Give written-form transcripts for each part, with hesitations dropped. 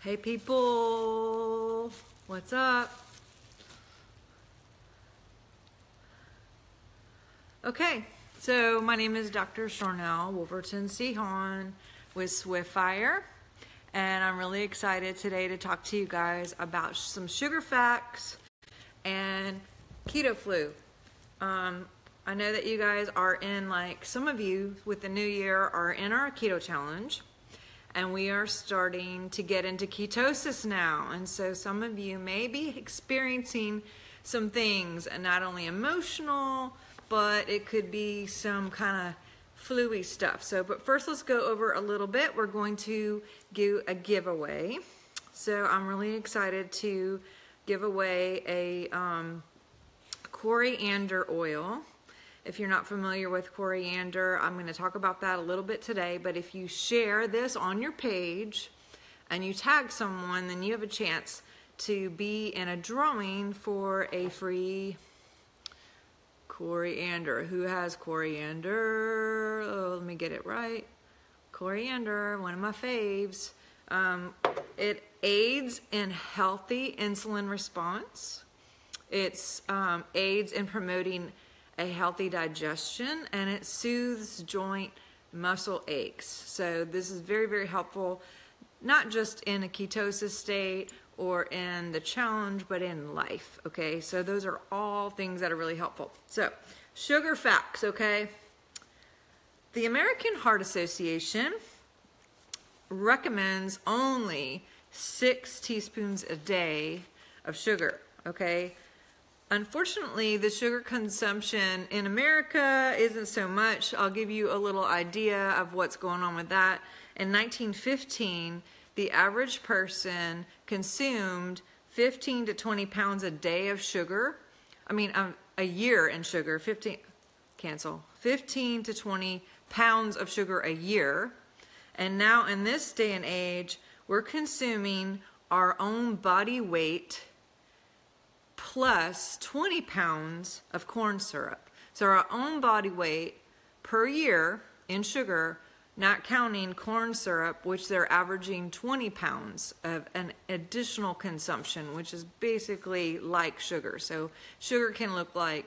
Hey people, what's up? Okay, so my name is Dr. Sharnael, Wolverton-Sehon with Swiftfire, and I'm really excited today to talk to you guys about some sugar facts and keto flu. I know that you guys are in, like some of you with the new year are in our keto challenge. And we are starting to get into ketosis now. And so some of you may be experiencing some things, and not only emotional, but it could be some kind of flu-y stuff. So, but first let's go over a little bit. We're going to do a giveaway. So I'm really excited to give away a coriander oil. If you're not familiar with coriander, I'm going to talk about that a little bit today, but if you share this on your page and you tag someone, then you have a chance to be in a drawing for a free coriander. Who has coriander? Oh, let me get it right. Coriander, one of my faves. It aids in healthy insulin response. It aids in promoting a healthy digestion, and it soothes joint muscle aches. So this is very, very helpful, not just in a ketosis state or in the challenge, but in life, okay? So those are all things that are really helpful. So sugar facts, okay? The American Heart Association recommends only 6 teaspoons a day of sugar, okay? Unfortunately, the sugar consumption in America isn't so much. I'll give you a little idea of what's going on with that. In 1915, the average person consumed 15 to 20 pounds a day of sugar. A year in sugar, 15 to 20 pounds of sugar a year. And now in this day and age, we're consuming our own body weight plus 20 pounds of corn syrup. So our own body weight per year in sugar, not counting corn syrup, which they're averaging 20 pounds of an additional consumption, which is basically like sugar. So sugar can look like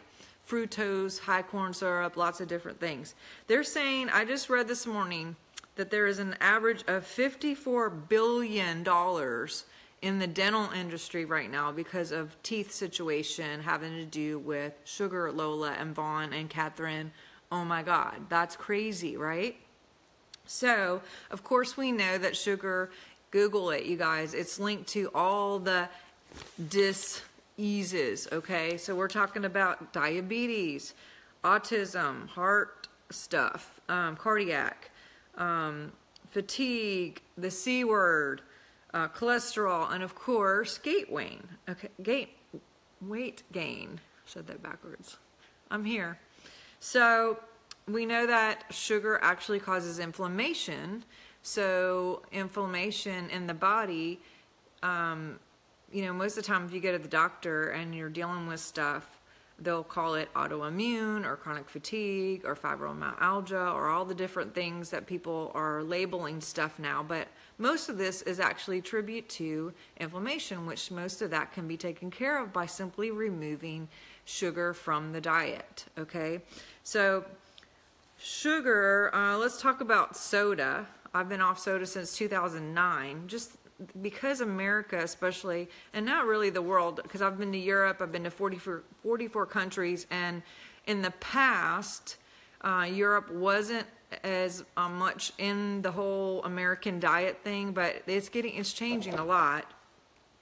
fructose, high corn syrup, lots of different things. They're saying, I just read this morning, that there is an average of $54 billion in the dental industry right now because of teeth situation having to do with Sugar, Lola, and Vaughn, and Catherine. Oh my God, that's crazy, right? So, of course we know that sugar, Google it, you guys, it's linked to all the diseases, okay? So we're talking about diabetes, autism, heart stuff, cardiac, fatigue, the C word, cholesterol, and of course, weight gain. Said that backwards. I'm here. So we know that sugar actually causes inflammation. So inflammation in the body, most of the time if you go to the doctor and you're dealing with stuff, they'll call it autoimmune or chronic fatigue or fibromyalgia or all the different things that people are labeling stuff now. But most of this is actually tribute to inflammation, which most of that can be taken care of by simply removing sugar from the diet, okay? So sugar, let's talk about soda. I've been off soda since 2009, just because America especially, and not really the world, because I've been to Europe, I've been to 44 countries, and in the past, Europe wasn't as much in the whole American diet thing, but it's changing a lot,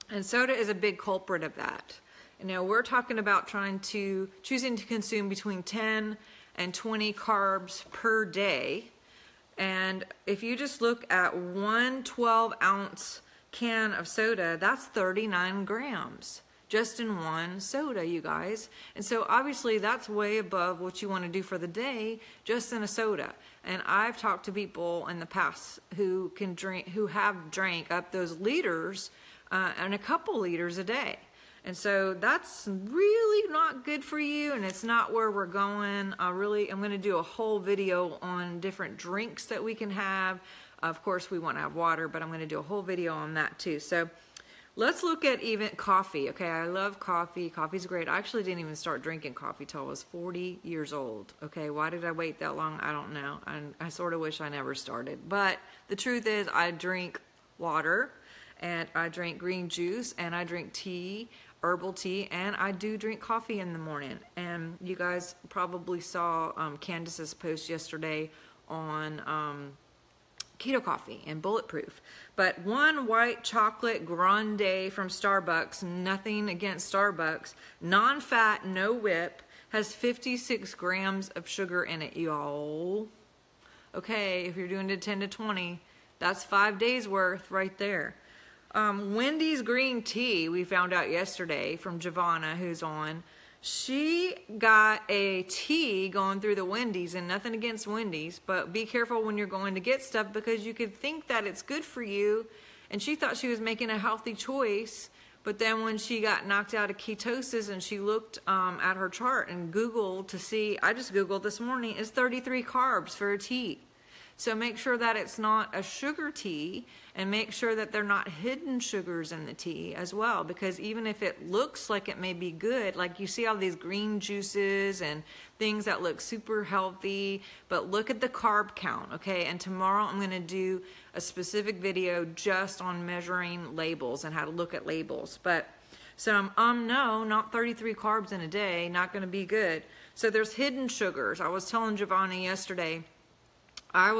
and soda is a big culprit of that. We're talking about choosing to consume between 10 and 20 carbs per day, and if you just look at one 12-ounce can of soda, that's 39 grams just in one soda, you guys. And so obviously that's way above what you want to do for the day just in a soda. And I've talked to people in the past who have drank up those liters and a couple liters a day. And so that's really not good for you, and it's not where we're going. I'm going to do a whole video on different drinks that we can have, Of course, we want to have water, but I'm going to do a whole video on that too. So let's look at even coffee. Okay, I love coffee. Coffee's great. I actually didn't even start drinking coffee till I was 40 years old. Okay, why did I wait that long? I don't know. I sort of wish I never started. But the truth is, I drink water, and I drink green juice, and I drink tea, herbal tea, and I do drink coffee in the morning. And you guys probably saw Candace's post yesterday on keto coffee and bulletproof. But one white chocolate grande from Starbucks, nothing against Starbucks, non-fat, no whip, has 56 grams of sugar in it, y'all. Okay, if you're doing it 10 to 20, that's 5 days worth right there. Wendy's green tea, we found out yesterday from Giovanna, who's on. She got a tea going through the Wendy's, and nothing against Wendy's, but be careful when you're going to get stuff, because you could think that it's good for you, and she thought she was making a healthy choice, but then when she got knocked out of ketosis and she looked at her chart and Googled to see, I just Googled this morning, it's 33 carbs for a tea. So make sure that it's not a sugar tea, and make sure that they're not hidden sugars in the tea as well, because even if it looks like it may be good, like you see all these green juices and things that look super healthy, but look at the carb count, okay? And tomorrow I'm going to do a specific video just on measuring labels and how to look at labels. But so no, not 33 carbs in a day, not going to be good. So there's hidden sugars. I was telling Giovanni yesterday, I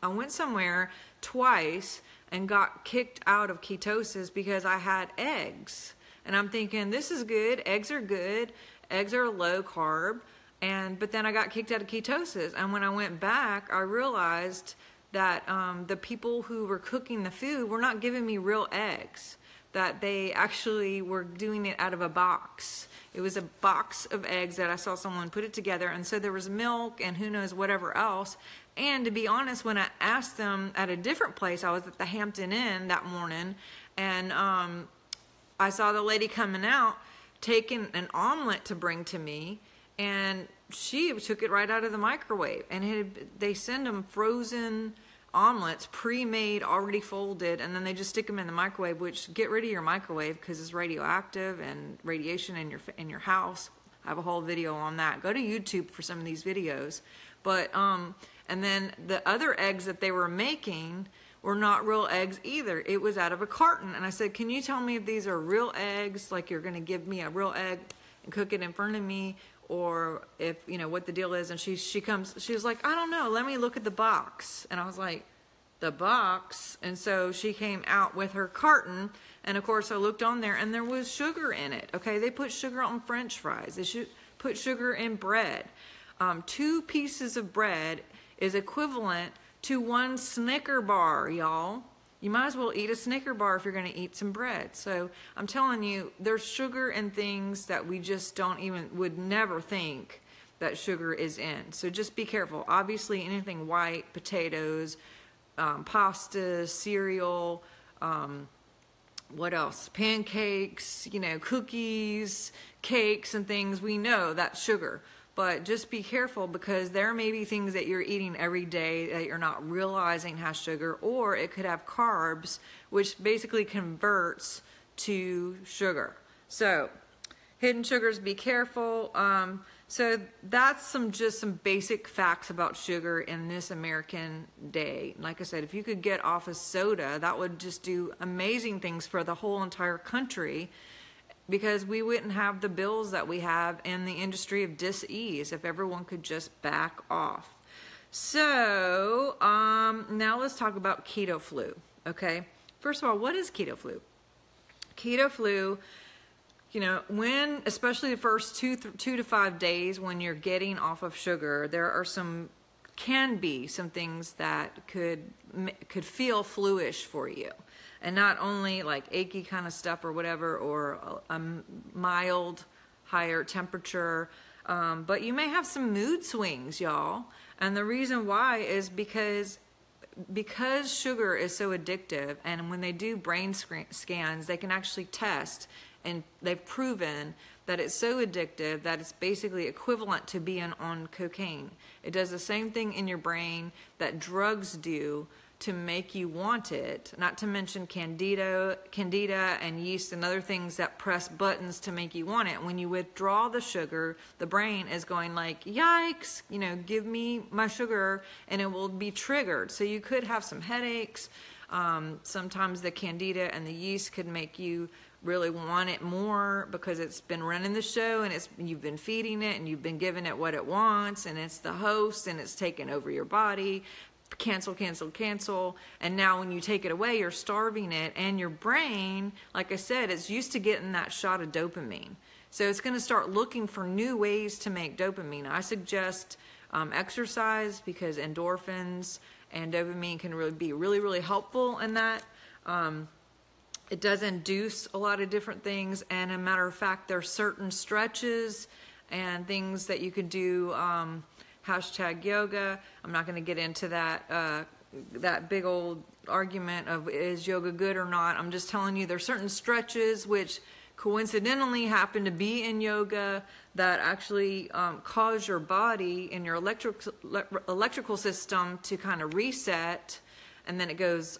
went somewhere twice and got kicked out of ketosis because I had eggs. And I'm thinking, this is good. Eggs are good. Eggs are low carb. But then I got kicked out of ketosis. And when I went back, I realized that the people who were cooking the food were not giving me real eggs, that they actually were doing it out of a box. It was a box of eggs that I saw someone put it together, and so there was milk and who knows whatever else. And to be honest, when I asked them at a different place, I was at the Hampton Inn that morning, and I saw the lady coming out taking an omelet to bring to me, and she took it right out of the microwave. And they send them frozen omelets, pre-made, already folded, and then they just stick them in the microwave, which, get rid of your microwave because it's radioactive and radiation in your house. I have a whole video on that. Go to YouTube for some of these videos. But and then the other eggs that they were making were not real eggs either. It was out of a carton. And I said, can you tell me if these are real eggs, like you're going to give me a real egg and cook it in front of me, or if, you know, what the deal is. And she was like, I don't know, let me look at the box. And I was like, the box? And so she came out with her carton, and of course I looked on there, and there was sugar in it. Okay, they put sugar on French fries. They should put sugar in bread. 2 pieces of bread is equivalent to 1 Snicker bar, y'all. You might as well eat a Snicker bar if you're going to eat some bread. So I'm telling you, there's sugar in things that we just would never think that sugar is in. So just be careful. Obviously, anything white, potatoes, pasta, cereal, what else? Pancakes, you know, cookies, cakes, and things, we know that's sugar. But just be careful, because there may be things that you're eating every day that you're not realizing has sugar, or it could have carbs, which basically converts to sugar. So hidden sugars, be careful. So that's just some basic facts about sugar in this American day. Like I said, if you could get off of soda, that would just do amazing things for the whole entire country, because we wouldn't have the bills that we have in the industry of dis-ease if everyone could just back off. So now let's talk about keto flu. Okay, first of all, what is keto flu? Keto flu, you know, especially the first two to 5 days when you're getting off of sugar, there are can be some things that could feel fluish for you. And not only like achy kind of stuff or whatever, or a mild higher temperature, but you may have some mood swings, y'all. And the reason why is because sugar is so addictive, and when they do brain scans, they can actually test and they've proven that it's so addictive that it's basically equivalent to being on cocaine. It does the same thing in your brain that drugs do to make you want it, not to mention candida and yeast and other things that press buttons to make you want it. When you withdraw the sugar, the brain is going like, yikes, you know, give me my sugar, and it will be triggered. So you could have some headaches. Sometimes the candida and the yeast could make you really want it more because it's been running the show, and you've been feeding it and you've been giving it what it wants, and it's the host and it's taken over your body. Cancel, cancel, cancel. And now when you take it away, you're starving it, and your brain, like I said, it's used to getting that shot of dopamine. So it's going to start looking for new ways to make dopamine. I suggest exercise, because endorphins and dopamine can really be really helpful in that. It does induce a lot of different things, and a matter of fact, there are certain stretches and things that you can do. Hashtag yoga. I'm not going to get into that big old argument of is yoga good or not. I'm just telling you there's certain stretches which coincidentally happen to be in yoga that actually cause your body and your electrical system to kind of reset. And then it goes,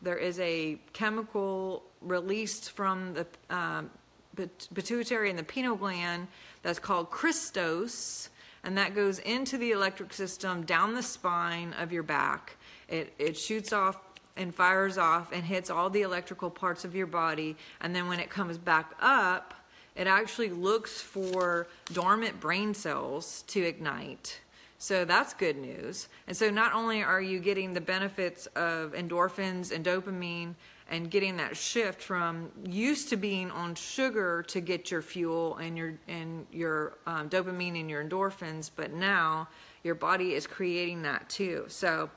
there is a chemical released from the pituitary and the pineal gland that's called Christos. And that goes into the electric system down the spine of your back. It shoots off and fires off and hits all the electrical parts of your body. And then when it comes back up, it actually looks for dormant brain cells to ignite. So that's good news. And so not only are you getting the benefits of endorphins and dopamine and getting that shift from used to being on sugar to get your fuel and your dopamine and your endorphins, but now your body is creating that too. So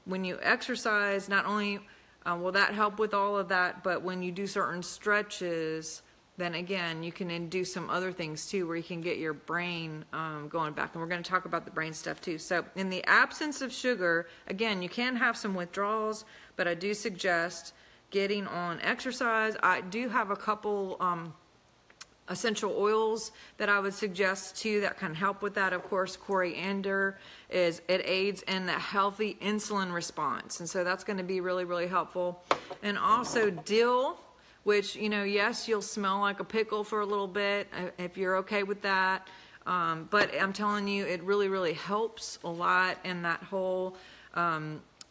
when you exercise, not only will that help with all of that, but when you do certain stretches, then again, you can do some other things too, where you can get your brain going back. And we're going to talk about the brain stuff too. So in the absence of sugar, again, you can have some withdrawals, but I do suggest getting on exercise. I do have a couple essential oils that I would suggest too that can help with that. Of course, coriander it aids in the healthy insulin response, and so that's going to be really helpful. And also dill, which, you know, yes, you'll smell like a pickle for a little bit if you're okay with that, but I'm telling you, it really helps a lot in that whole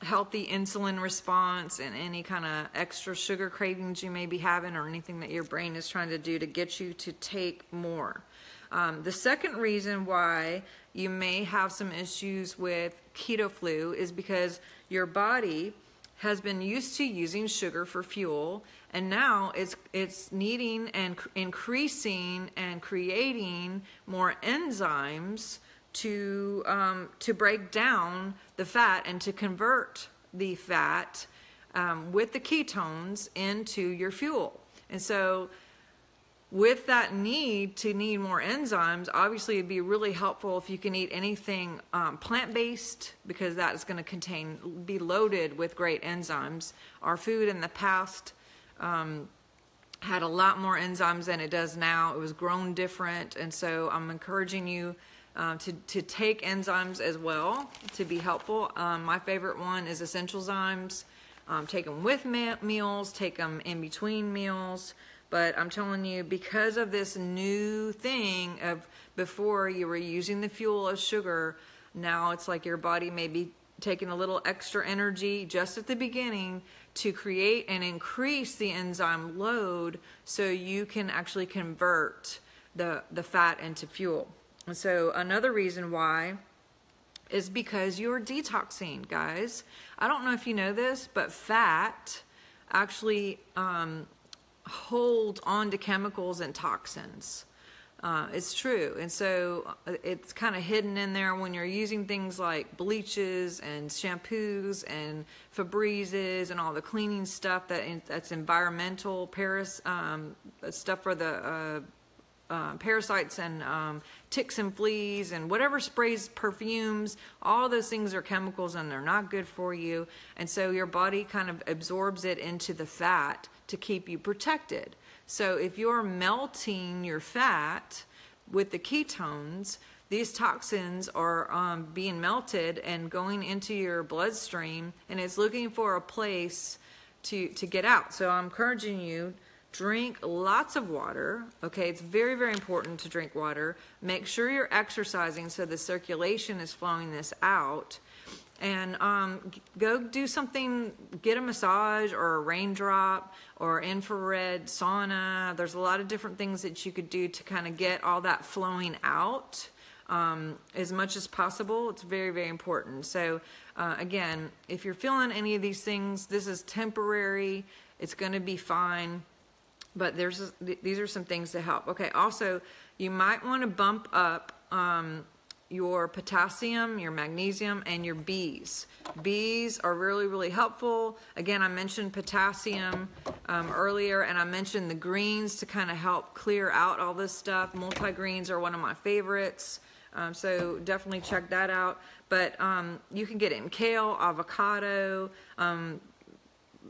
healthy insulin response and any kind of extra sugar cravings you may be having, or anything that your brain is trying to do to get you to take more. The second reason why you may have some issues with keto flu is because your body has been used to using sugar for fuel, and now it's needing and increasing and creating more enzymes to break down the fat and to convert the fat with the ketones into your fuel. And so with that need more enzymes, obviously it'd be really helpful if you can eat anything plant-based, because that is going to be loaded with great enzymes. Our food in the past had a lot more enzymes than it does now. It was grown different, and so I'm encouraging you to take enzymes as well to be helpful. My favorite one is essential enzymes. Take them with meals, take them in between meals. But I'm telling you, because of this new thing of before you were using the fuel of sugar, now it's like your body may be taking a little extra energy just at the beginning to create and increase the enzyme load so you can actually convert the fat into fuel. And so another reason why is because you're detoxing, guys. I don't know if you know this, but fat actually hold on to chemicals and toxins. It's true. And so it's kind of hidden in there when you're using things like bleaches and shampoos and Febrezes and all the cleaning stuff that's environmental stuff for the parasites and ticks and fleas and whatever sprays, perfumes, all those things are chemicals and they're not good for you. And so your body kind of absorbs it into the fat to keep you protected. So if you're melting your fat with the ketones, these toxins are being melted and going into your bloodstream, and it's looking for a place to get out. So I'm encouraging you, drink lots of water. Okay, it's very, very important to drink water. Make sure you're exercising so the circulation is flowing this out. And go do something, get a massage or a raindrop or infrared sauna. There's a lot of different things that you could do to kind of get all that flowing out as much as possible. It's very, very important. So again, if you're feeling any of these things, this is temporary. It's going to be fine. But these are some things to help. Okay, also, you might want to bump up your potassium, your magnesium, and your Bs. Bs are really, really helpful. Again, I mentioned potassium earlier, and I mentioned the greens to kind of help clear out all this stuff. Multi-greens are one of my favorites, so definitely check that out. But you can get it in kale, avocado,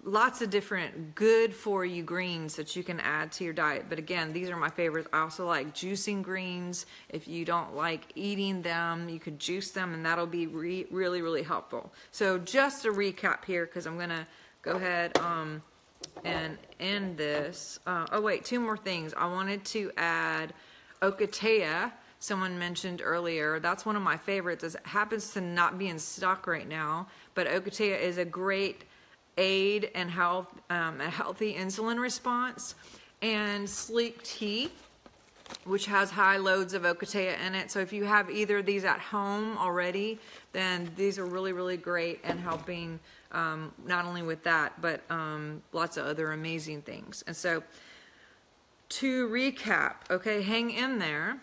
lots of different good for you greens that you can add to your diet. But again, these are my favorites. I also like juicing greens. If you don't like eating them, you could juice them, and that'll be really, really helpful. So just a recap here, because I'm going to go ahead and end this. Oh wait, two more things. I wanted to add ocotea. Someone mentioned earlier. That's one of my favorites. It happens to not be in stock right now, but ocotea is a great aid and health, a healthy insulin response. And sleek tea, which has high loads of ocotea in it. So if you have either of these at home already, then these are really, really great and helping not only with that, but lots of other amazing things. And so to recap, okay, hang in there.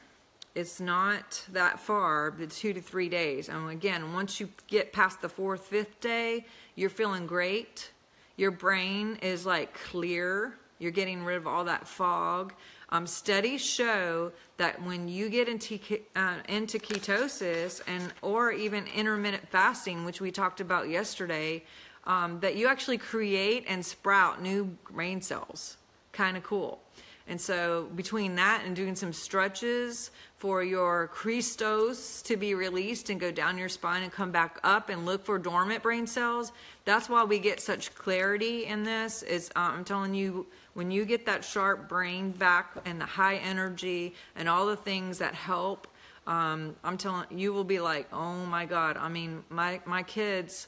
It's not that far, the 2 to 3 days. And again, once you get past the 4th, 5th day, you're feeling great. Your brain is like clear. You're getting rid of all that fog. Studies show that when you get into ketosis or even intermittent fasting, which we talked about yesterday, that you actually create and sprout new brain cells. Kind of cool. And so between that and doing some stretches for your Christos to be released and go down your spine and come back up and look for dormant brain cells, that's why we get such clarity in this. Is I'm telling you, when you get that sharp brain back and the high energy and all the things that help, I'm telling you, will be like, oh my God. I mean, my kids...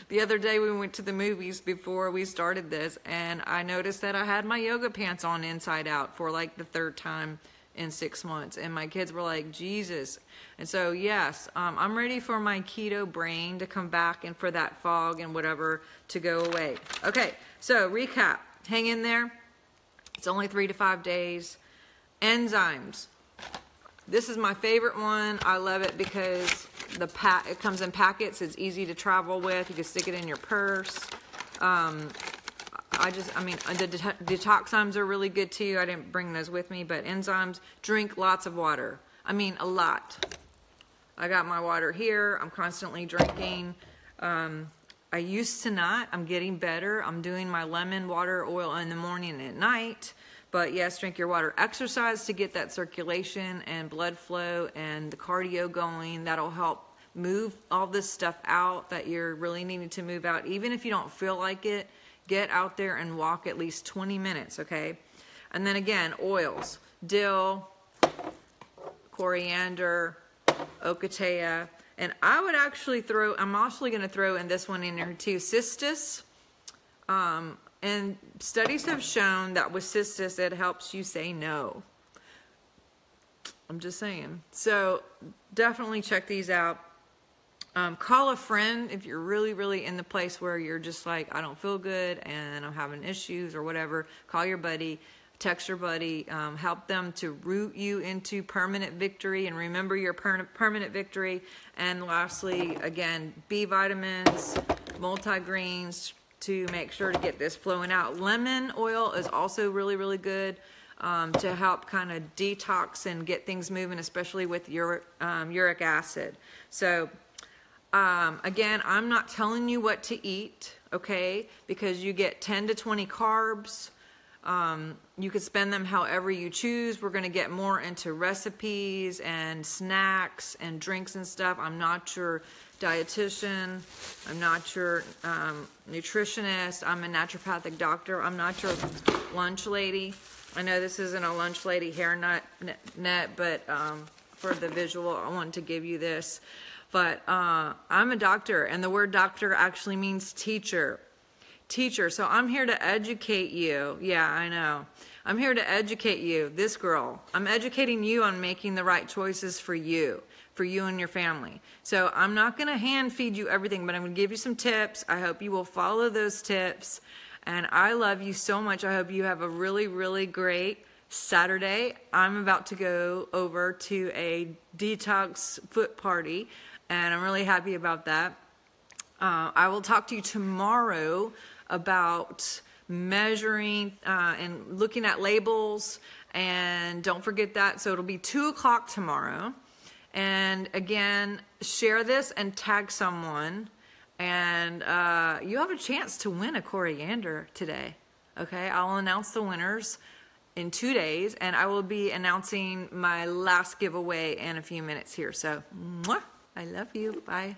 The other day we went to the movies before we started this, and I noticed that I had my yoga pants on inside out for like the 3rd time in 6 months, and my kids were like, Jesus. And so yes, I'm ready for my keto brain to come back and for that fog and whatever to go away. Okay, so recap, hang in there. It's only 3 to 5 days. Enzymes. This is my favorite one. I love it because it comes in packets. It's easy to travel with. You can stick it in your purse. The detoxymes are really good too. I didn't bring those with me, but enzymes. Drink lots of water. I mean, a lot. I got my water here. I'm constantly drinking. I used to not. I'm getting better. I'm doing my lemon water oil in the morning and at night. But yes, drink your water. Exercise to get that circulation and blood flow and the cardio going. That'll help move all this stuff out that you're really needing to move out. Even if you don't feel like it, get out there and walk at least 20 minutes, okay? And then again, oils. Dill, coriander, ocotea. And I would actually I'm also going to throw in this one in here too, cistus. And studies have shown that with cistus, it helps you say no. I'm just saying. So definitely check these out. Call a friend if you're really, really in the place where you're just like, I don't feel good and I'm having issues or whatever. Call your buddy, text your buddy, help them to root you into permanent victory and remember your permanent victory. And lastly, again, B vitamins, multigreens, to make sure to get this flowing out. Lemon oil is also really, really good to help kind of detox and get things moving, especially with uric acid. So again, I'm not telling you what to eat, okay, because you get 10 to 20 carbs. You could spend them however you choose. We're going to get more into recipes and snacks and drinks and stuff. I'm not your dietitian. I'm not your nutritionist. I'm a naturopathic doctor. I'm not your lunch lady. I know this isn't a lunch lady hair net, but for the visual, I wanted to give you this. But I'm a doctor, and the word doctor actually means teacher. Teacher. So I'm here to educate you. Yeah, I know. I'm here to educate you, this girl. I'm educating you on making the right choices for you and your family. So I'm not going to hand feed you everything, but I'm going to give you some tips. I hope you will follow those tips. And I love you so much. I hope you have a really, really great Saturday. I'm about to go over to a detox foot party, and I'm really happy about that. I will talk to you tomorrow about measuring and looking at labels, and don't forget that. So it'll be 2 o'clock tomorrow. And again, share this and tag someone, and you have a chance to win a coriander today. Okay, I'll announce the winners in 2 days, and I will be announcing my last giveaway in a few minutes here. So, mwah, I love you. Bye.